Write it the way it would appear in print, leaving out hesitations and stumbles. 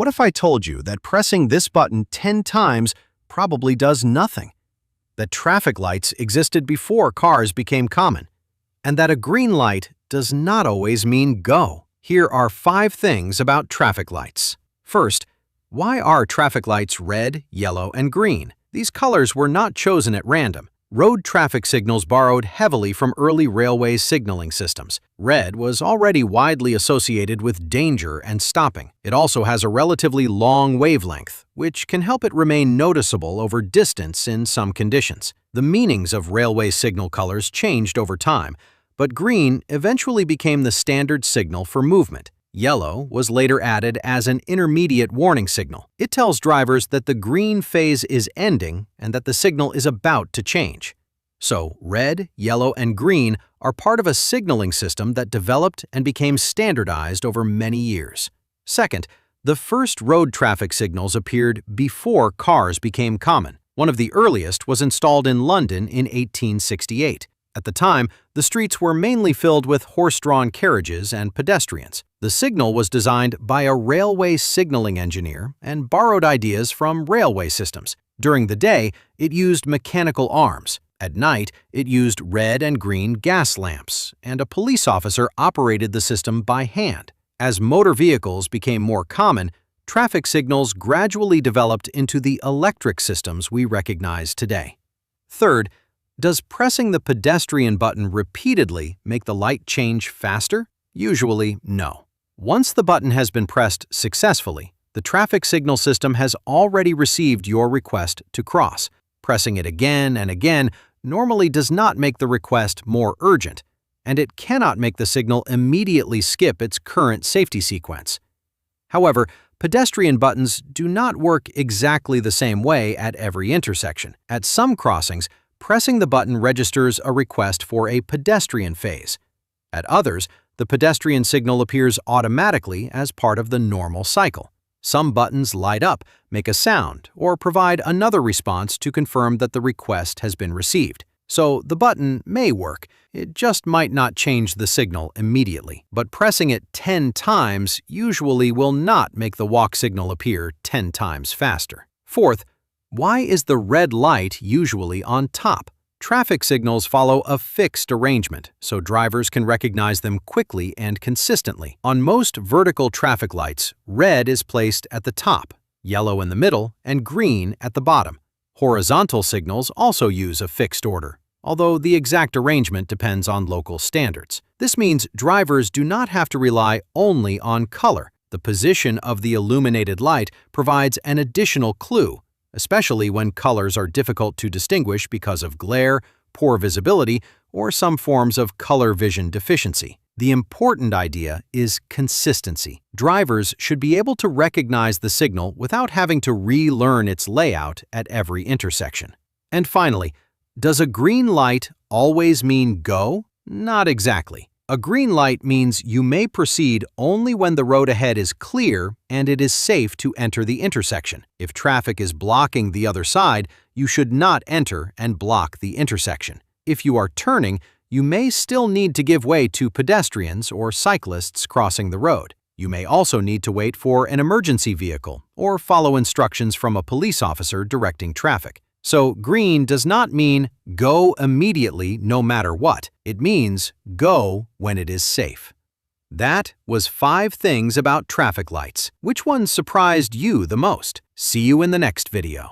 What if I told you that pressing this button 10 times probably does nothing? That traffic lights existed before cars became common? And that a green light does not always mean go? Here are 5 things about traffic lights. First, why are traffic lights red, yellow, and green? These colors were not chosen at random. Road traffic signals borrowed heavily from early railway signaling systems. Red was already widely associated with danger and stopping. It also has a relatively long wavelength, which can help it remain noticeable over distance in some conditions. The meanings of railway signal colors changed over time, but green eventually became the standard signal for movement. Yellow was later added as an intermediate warning signal. It tells drivers that the green phase is ending and that the signal is about to change. So, red, yellow, and green are part of a signaling system that developed and became standardized over many years. Second, the first road traffic signals appeared before cars became common. One of the earliest was installed in London in 1868. At the time, the streets were mainly filled with horse-drawn carriages and pedestrians. The signal was designed by a railway signaling engineer and borrowed ideas from railway systems. During the day, it used mechanical arms. At night, it used red and green gas lamps, and a police officer operated the system by hand. As motor vehicles became more common, traffic signals gradually developed into the electric systems we recognize today. Third, does pressing the pedestrian button repeatedly make the light change faster? Usually, no. Once the button has been pressed successfully, the traffic signal system has already received your request to cross. Pressing it again and again normally does not make the request more urgent, and it cannot make the signal immediately skip its current safety sequence. However, pedestrian buttons do not work exactly the same way at every intersection. At some crossings, pressing the button registers a request for a pedestrian phase. At others, the pedestrian signal appears automatically as part of the normal cycle. Some buttons light up, make a sound, or provide another response to confirm that the request has been received. So the button may work, it just might not change the signal immediately. But pressing it 10 times usually will not make the walk signal appear 10 times faster. Fourth, why is the red light usually on top? Traffic signals follow a fixed arrangement, so drivers can recognize them quickly and consistently. On most vertical traffic lights, red is placed at the top, yellow in the middle, and green at the bottom. Horizontal signals also use a fixed order, although the exact arrangement depends on local standards. This means drivers do not have to rely only on color. The position of the illuminated light provides an additional clue, especially when colors are difficult to distinguish because of glare, poor visibility, or some forms of color vision deficiency. The important idea is consistency. Drivers should be able to recognize the signal without having to relearn its layout at every intersection. And finally, does a green light always mean go? Not exactly. A green light means you may proceed only when the road ahead is clear and it is safe to enter the intersection. If traffic is blocking the other side, you should not enter and block the intersection. If you are turning, you may still need to give way to pedestrians or cyclists crossing the road. You may also need to wait for an emergency vehicle or follow instructions from a police officer directing traffic. So green does not mean go immediately no matter what. It means go when it is safe. That was 5 things about traffic lights. Which one surprised you the most? See you in the next video.